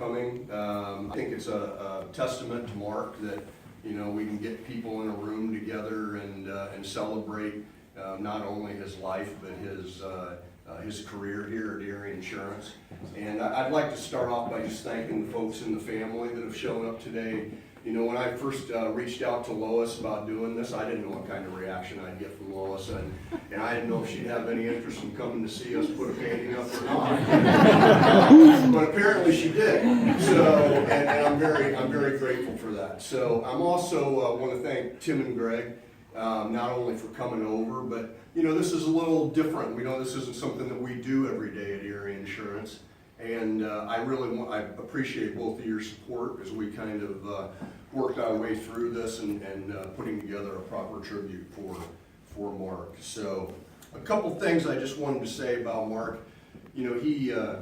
coming. I think it's a testament to Mark that, you know, we can get people in a room together and celebrate not only his life but his career here at ERIE Insurance. And I'd like to start off by just thanking the folks in the family that have shown up today. You know, when I first reached out to Lois about doing this, I didn't know what kind of reaction I'd get from Lois, and I didn't know if she'd have any interest in coming to see us put a painting up or not. But apparently she did. So, and I'm very grateful for that. So I'm also want to thank Tim and Greg, not only for coming over, but you know, this is a little different. We know this isn't something that we do every day at ERIE Insurance. And I appreciate both of your support as we kind of worked our way through this and putting together a proper tribute for Mark. So a couple things I just wanted to say about Mark. You know,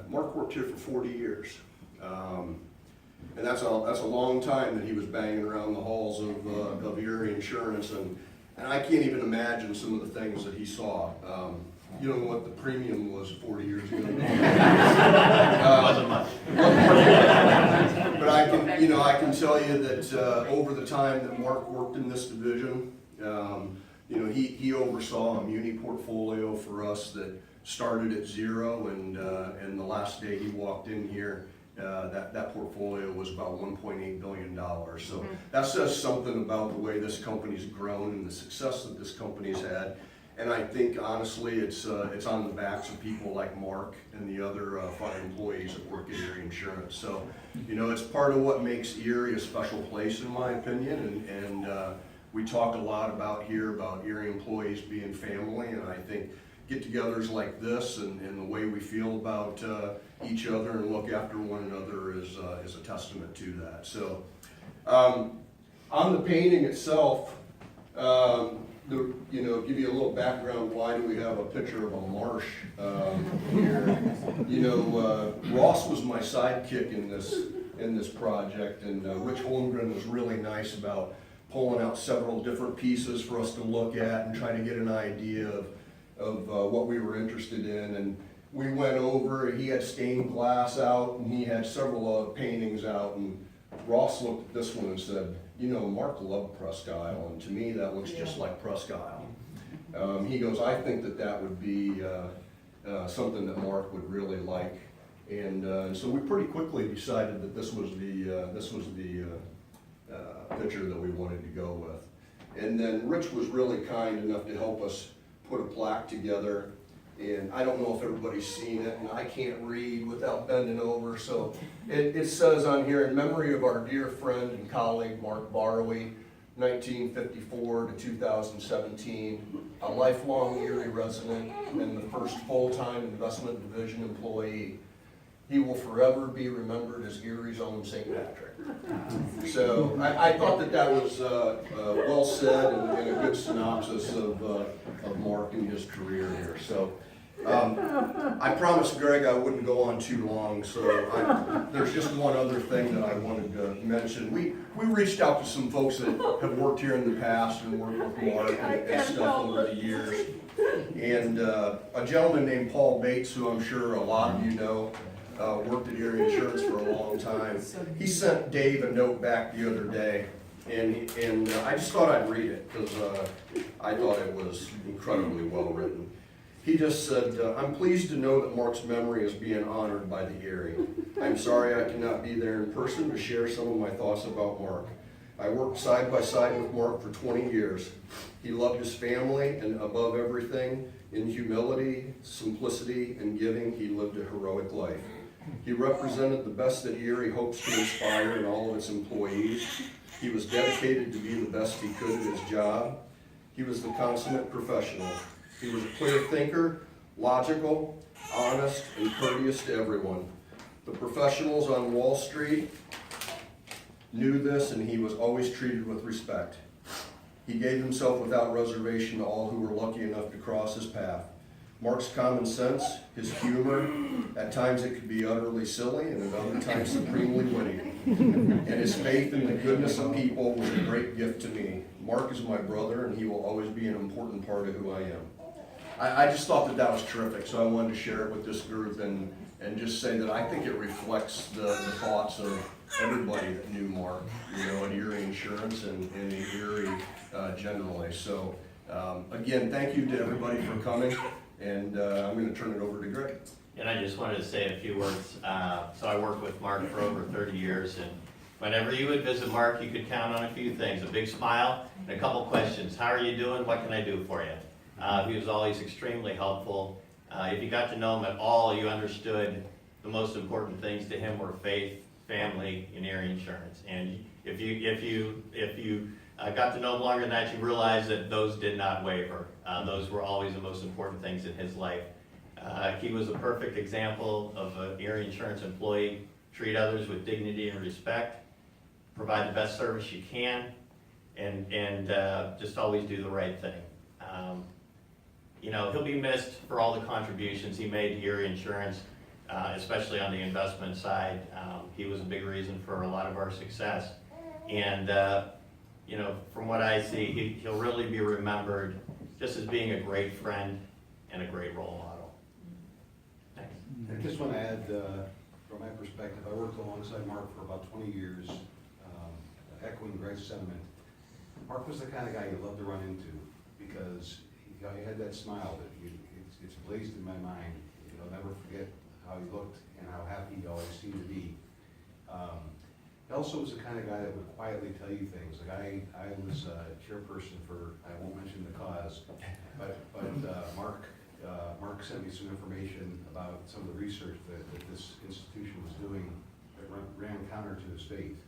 Mark worked here for 40 years. And that's a long time that he was banging around the halls of ERIE Insurance, and I can't even imagine some of the things that he saw. You don't know what the premium was 40 years ago. Wasn't much. But I can tell you that over the time that Mark worked in this division, you know, he oversaw a muni portfolio for us that started at zero, and the last day he walked in here, that portfolio was about $1.8 billion. So that says something about the way this company's grown and the success that this company's had. And I think honestly, it's on the backs of people like Mark and the other fine employees that work at ERIE Insurance. So, you know, it's part of what makes ERIE a special place, in my opinion. And we talk a lot about ERIE employees being family, and I think get-togethers like this and the way we feel about each other and look after one another is a testament to that. So, on the painting itself. You know, give you a little background. Why do we have a picture of a marsh here? You know, Ross was my sidekick in this project, and Rich Holmgren was really nice about pulling out several different pieces for us to look at and try to get an idea of what we were interested in. And we went over. He had stained glass out, and he had several paintings out. And Ross looked at this one and said, you know, Mark loved Presque Isle, and to me that looks just like Presque Isle. He goes, I think that would be something that Mark would really like, and so we pretty quickly decided that this was the picture that we wanted to go with. And then Rich was really kind enough to help us put a plaque together. And I don't know if everybody's seen it, and I can't read without bending over, so it says on here, in memory of our dear friend and colleague, Mark Borowy, 1954 to 2017, a lifelong ERIE resident and the first full-time investment division employee. He will forever be remembered as ERIE's own St. Patrick. So I thought that was well said and a good synopsis of Mark and his career here. So I promised Greg I wouldn't go on too long, so there's just one other thing that I wanted to mention. We reached out to some folks that have worked here in the past and worked with Mark and stuff over the years. And a gentleman named Paul Bates, who I'm sure a lot of you know, worked at ERIE Insurance for a long time. He sent Dave a note back the other day, and I just thought I'd read it because I thought it was incredibly well written. He just said, I'm pleased to know that Mark's memory is being honored by the ERIE. I'm sorry I cannot be there in person to share some of my thoughts about Mark. I worked side by side with Mark for 20 years. He loved his family, and above everything, in humility, simplicity, and giving, he lived a heroic life. He represented the best that ERIE hopes to inspire in all of its employees. He was dedicated to be the best he could at his job. He was the consummate professional. He was a clear thinker, logical, honest, and courteous to everyone. The professionals on Wall Street knew this, and he was always treated with respect. He gave himself without reservation to all who were lucky enough to cross his path. Mark's common sense, his humor, at times it could be utterly silly, and at other times supremely witty. And his faith in the goodness of people was a great gift to me. Mark is my brother, and he will always be an important part of who I am. I just thought that that was terrific, so I wanted to share it with this group and just say that I think it reflects the thoughts of everybody that knew Mark, you know, at ERIE Insurance and in ERIE generally. So again, thank you to everybody for coming, and I'm going to turn it over to Greg. And I just wanted to say a few words. So I worked with Mark for over 30 years, and whenever you would visit Mark, you could count on a few things: a big smile and a couple questions. How are you doing? What can I do for you? He was always extremely helpful. If you got to know him at all, you understood the most important things to him were faith, family, and ERIE Insurance. And if you got to know him longer than that, you realize that those did not waver. Those were always the most important things in his life. He was a perfect example of an ERIE Insurance employee. Treat others with dignity and respect, provide the best service you can, and just always do the right thing. You know, he'll be missed for all the contributions he made to ERIE Insurance, especially on the investment side. He was a big reason for a lot of our success. And, you know, from what I see, he'll really be remembered just as being a great friend and a great role model. Thanks. I just want to add, from my perspective, I worked alongside Mark for about 20 years, echoing Greg's sentiment. Mark was the kind of guy you loved to run into because he had that smile that it's blazed in my mind. I'll never forget how he looked and how happy he always seemed to be. He also was the kind of guy that would quietly tell you things. Like I was chairperson for, I won't mention the cause, but Mark sent me some information about some of the research that this institution was doing that ran counter to his faith.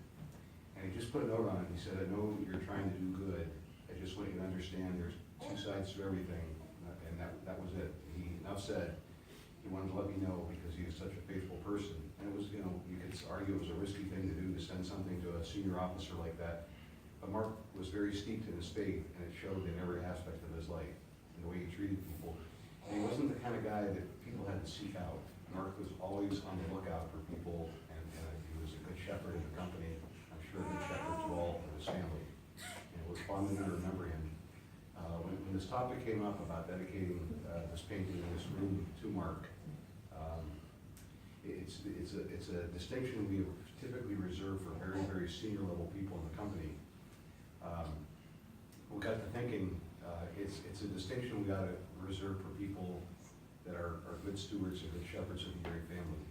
And he just put a note on it. He said, I know you're trying to do good. I just want you to understand there's two sides to everything. And that was it. He enough said. He wanted to let me know because he was such a faithful person. And it was, you know, you could argue it was a risky thing to do to send something to a senior officer like that. But Mark was very steeped in his faith, and it showed in every aspect of his life, in the way he treated people. And he wasn't the kind of guy that people had to seek out. Mark was always on the lookout for people, and he was a good shepherd in the company. I'm sure a good shepherd to all of his family. And it was fun to remember him. When this topic came up about dedicating this painting in this room to Mark, it's a distinction we typically reserve for very, very senior level people in the company. We got to thinking, it's a distinction we got to reserve for people that are good stewards and good shepherds of the ERIE family.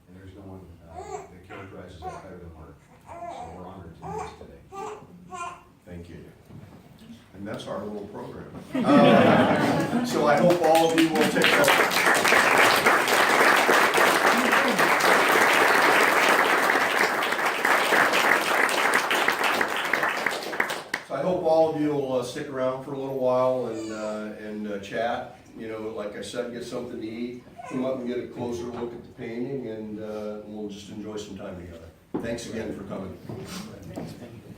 And there's no one that characterizes that better than Mark. So we're honored to do this today. Thank you. And that's our little program. So I hope all of you will take So I hope all of you will stick around for a little while and chat. You know, like I said, get something to eat, come up and get a closer look at the painting, and we'll just enjoy some time together. Thanks again for coming.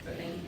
Thank you.